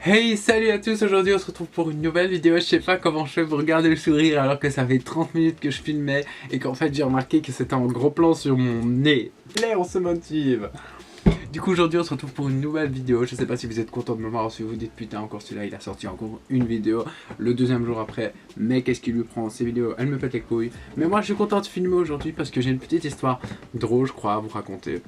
Hey, salut à tous, aujourd'hui on se retrouve pour une nouvelle vidéo. Je sais pas comment je fais pour regarder le sourire alors que ça fait 30 minutes que je filmais et qu'en fait j'ai remarqué que c'était en gros plan sur mon nez. Là on se motive. Du coup aujourd'hui on se retrouve pour une nouvelle vidéo. Je sais pas si vous êtes content de me voir ou si vous dites putain encore celui-là il a sorti encore une vidéo le deuxième jour après. Mais qu'est-ce qui lui prend, ces vidéos elles me pètent les couilles. Mais moi je suis content de filmer aujourd'hui parce que j'ai une petite histoire drôle je crois à vous raconter.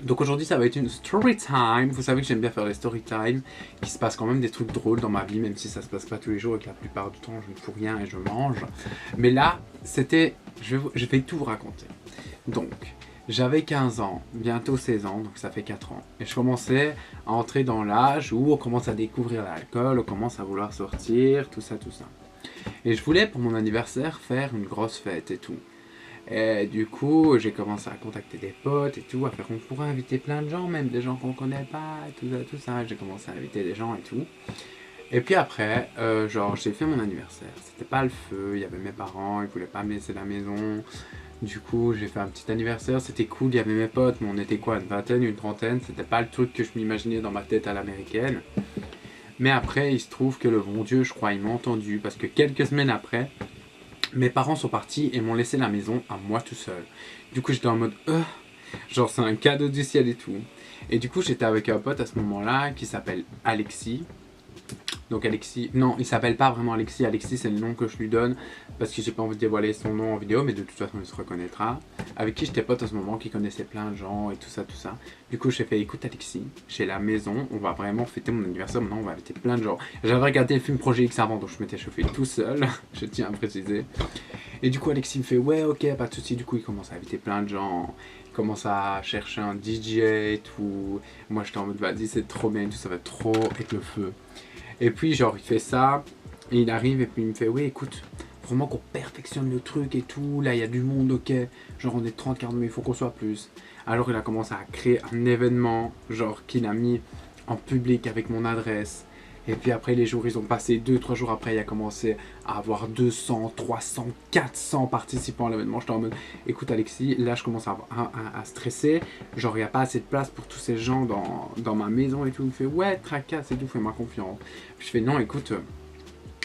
Donc aujourd'hui ça va être une story time. Vous savez que j'aime bien faire les story time, qu'il se passe quand même des trucs drôles dans ma vie, même si ça se passe pas tous les jours et que la plupart du temps je ne fous rien et je mange. Mais là, c'était, je vais tout vous raconter. Donc, j'avais 15 ans, bientôt 16 ans, donc ça fait 4 ans. Et je commençais à entrer dans l'âge où on commence à découvrir l'alcool, on commence à vouloir sortir, tout ça, tout ça. Et je voulais pour mon anniversaire faire une grosse fête et tout. Et du coup, j'ai commencé à contacter des potes et tout, à faire qu'on pourrait inviter plein de gens, même des gens qu'on connaît pas, et tout ça, tout ça. J'ai commencé à inviter des gens et tout. Et puis après, genre, j'ai fait mon anniversaire. C'était pas le feu, il y avait mes parents, ils voulaient pas me laisser la maison. Du coup, j'ai fait un petit anniversaire, c'était cool, il y avait mes potes, mais on était quoi, une vingtaine, une trentaine. C'était pas le truc que je m'imaginais dans ma tête à l'américaine. Mais après, il se trouve que le bon Dieu, je crois, il m'a entendu, parce que quelques semaines après, mes parents sont partis et m'ont laissé la maison à moi tout seul. Du coup, j'étais en mode genre c'est un cadeau du ciel et tout. Et du coup, j'étais avec un pote à ce moment-là qui s'appelle Alexis. Donc Alexis, non, il s'appelle pas vraiment Alexis. Alexis, c'est le nom que je lui donne parce que j'ai pas envie de dévoiler son nom en vidéo, mais de toute façon, il se reconnaîtra. Avec qui j'étais pote à ce moment, qui connaissait plein de gens et tout ça, tout ça. Du coup, j'ai fait écoute Alexis, j'ai la maison, on va vraiment fêter mon anniversaire. Maintenant, on va inviter plein de gens. J'avais regardé le film Projet X avant, donc je m'étais chauffé tout seul. Je tiens à préciser. Et du coup, Alexis me fait ouais, ok, pas de soucis. Du coup, il commence à inviter plein de gens. Il commence à chercher un DJ et tout. Moi, j'étais en mode vas-y, c'est trop bien, tout ça va trop être le feu. Et puis, genre, il fait ça, et il arrive, et puis il me fait, oui, écoute, vraiment qu'on perfectionne le truc et tout, là, il y a du monde, ok, genre, on est 30, 40, mais il faut qu'on soit plus. Alors, il a commencé à créer un événement, genre, qu'il a mis en public avec mon adresse. Et puis après, les jours, ils ont passé 2-3 jours après, il a commencé à avoir 200, 300, 400 participants à l'événement. J'étais en mode, écoute Alexis, là je commence à stresser, genre il n'y a pas assez de place pour tous ces gens dans ma maison et tout. Il me fait, ouais, tracasse et tout, fais-moi confiance. Puis je fais, non, écoute,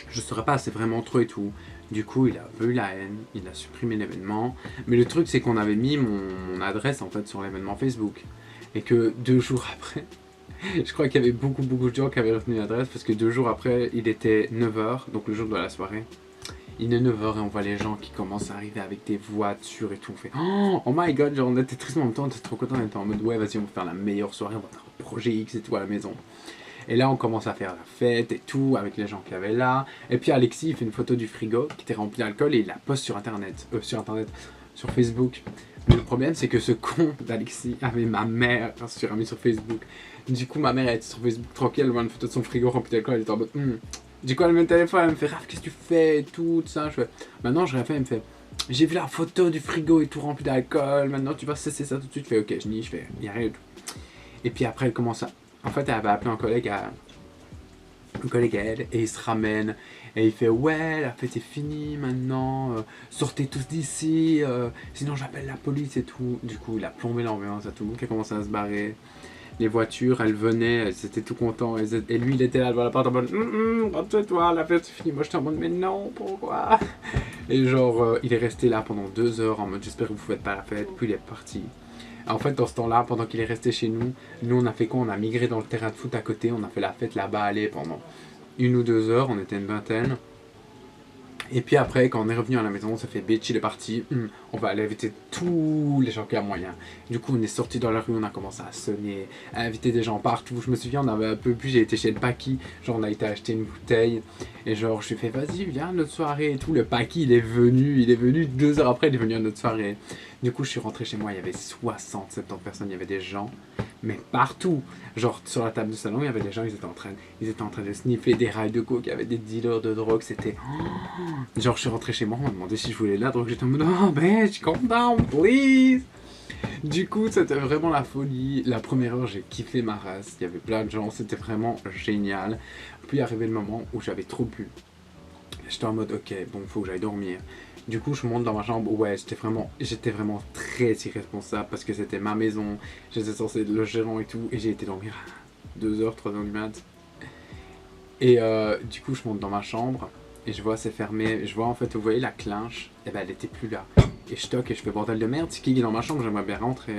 je ne saurais pas, c'est vraiment trop et tout. Du coup, il a vu la haine, il a supprimé l'événement. Mais le truc, c'est qu'on avait mis mon adresse en fait sur l'événement Facebook. Et que 2 jours après, je crois qu'il y avait beaucoup de gens qui avaient retenu l'adresse parce que 2 jours après, il était 9 h, donc le jour de la soirée. Il est 9 h et on voit les gens qui commencent à arriver avec des voitures et tout. On fait oh my god, genre on était triste en même temps, on était trop content, on était en mode ouais, vas-y, on va faire la meilleure soirée, on va faire un projet X et tout à la maison. Et là, on commence à faire la fête et tout avec les gens qu'il y avait là. Et puis Alexis, il fait une photo du frigo qui était rempli d'alcool et il la poste sur internet, sur Facebook. Mais le problème, c'est que ce con d'Alexis avait ma mère sur Facebook. Du coup, ma mère elle était sur Facebook tranquille, elle voit une photo de son frigo rempli d'alcool, elle était en mode Du coup, elle met le téléphone, elle me fait Raph, qu'est-ce que tu fais et tout ça. Je fais maintenant, je réfléchis, elle me fait j'ai vu la photo du frigo et tout rempli d'alcool, maintenant tu vas cesser ça tout de suite. Je fais ok, je nie, je fais y a rien du tout. Et puis après, elle commence à. En fait, elle avait appelé un collègue à elle et il se ramène et il fait ouais, la fête est finie maintenant, sortez tous d'ici, sinon j'appelle la police et tout. Du coup, il a plombé l'ambiance à tout le monde qui a commencé à se barrer. Les voitures, elles venaient, elles étaient tout contents. Et lui, il était là devant la porte en mode rentre-toi, la fête est finie. Moi, j'étais en mode mais non, pourquoi? Et genre, il est resté là pendant 2 heures en mode j'espère que vous faites pas la fête. Puis il est parti. En fait, dans ce temps-là, pendant qu'il est resté chez nous, on a fait quoi? On a migré dans le terrain de foot à côté, on a fait la fête là-bas, allez, pendant 1 ou 2 heures, on était une vingtaine. Et puis après, quand on est revenu à la maison, on s'est fait bitch, il est parti, on va aller inviter tous les gens qui a moyen. Du coup, on est sorti dans la rue, on a commencé à sonner, à inviter des gens partout. Je me souviens, on avait un peu bu, j'ai été chez le Paki, genre on a été acheter une bouteille. Et genre, je lui ai fait, vas-y, viens à notre soirée et tout. Le Paki, il est venu 2 heures après, il est venu à notre soirée. Du coup, je suis rentré chez moi, il y avait 60, 70 personnes, il y avait des gens, mais partout. Genre, sur la table de salon, il y avait des gens, ils étaient en train de sniffer des rails de coke, il y avait des dealers de drogue, c'était... Genre, je suis rentré chez moi, on m'a demandé si je voulais la drogue, j'étais en mode, oh bitch, calm down, please. Du coup, c'était vraiment la folie. La première heure, j'ai kiffé ma race, il y avait plein de gens, c'était vraiment génial. Puis arrivé le moment où j'avais trop bu. J'étais en mode, ok, bon, faut que j'aille dormir. Du coup, je monte dans ma chambre. Ouais, j'étais vraiment très irresponsable parce que c'était ma maison. J'étais censé être le gérant et tout. Et j'ai été dormir à 2 h, 3 h du mat. Et du coup, je monte dans ma chambre et je vois c'est fermé. Je vois en fait, vous voyez la clinche, et ben elle était plus là. Et je toque et je fais bordel de merde, c'est qui est dans ma chambre, j'aimerais bien rentrer.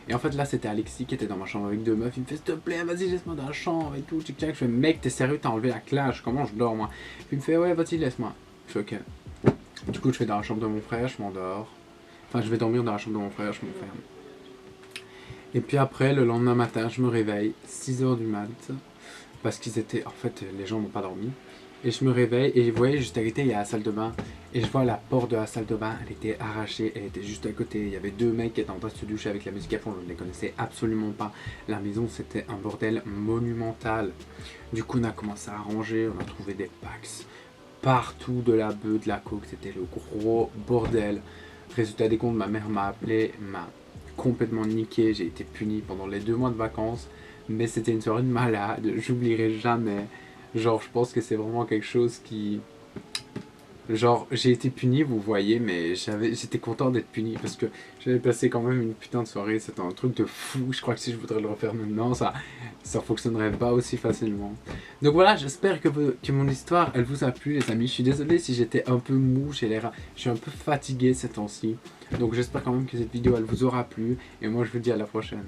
Et en fait là c'était Alexis qui était dans ma chambre avec deux meufs, il me fait s'il te plaît vas-y laisse-moi dans la chambre et tout, tic tac. Je fais mec t'es sérieux, t'as enlevé la clinche, comment je dors moi? Puis il me fait ouais vas-y laisse-moi. Je fais ok. Du coup je vais dans la chambre de mon frère, je m'endors. Enfin je vais dormir dans la chambre de mon frère, je m'enferme. Et puis après le lendemain matin je me réveille, 6h du mat. Parce qu'ils étaient, en fait les gens n'ont pas dormi. Et je me réveille et vous voyez juste à côté il y a la salle de bain. Et je vois la porte de la salle de bain, elle était arrachée, elle était juste à côté. Il y avait deux mecs qui étaient en train de se doucher avec la musique à fond, je ne les connaissais absolument pas. La maison c'était un bordel monumental. Du coup on a commencé à ranger, on a trouvé des packs partout, de la bœuf, de la coke, c'était le gros bordel. Résultat des comptes, ma mère m'a appelé, m'a complètement niqué, j'ai été puni pendant les 2 mois de vacances. Mais c'était une soirée de malade, j'oublierai jamais. Genre, je pense que c'est vraiment quelque chose qui... Genre, j'ai été puni, vous voyez, mais j'étais content d'être puni parce que j'avais passé quand même une putain de soirée. C'était un truc de fou. Je crois que si je voudrais le refaire maintenant, ça fonctionnerait pas aussi facilement. Donc voilà, j'espère que mon histoire, elle vous a plu, les amis. Je suis désolé si j'étais un peu mou, je suis un peu fatigué ces temps-ci. Donc j'espère quand même que cette vidéo, elle vous aura plu. Et moi, je vous dis à la prochaine.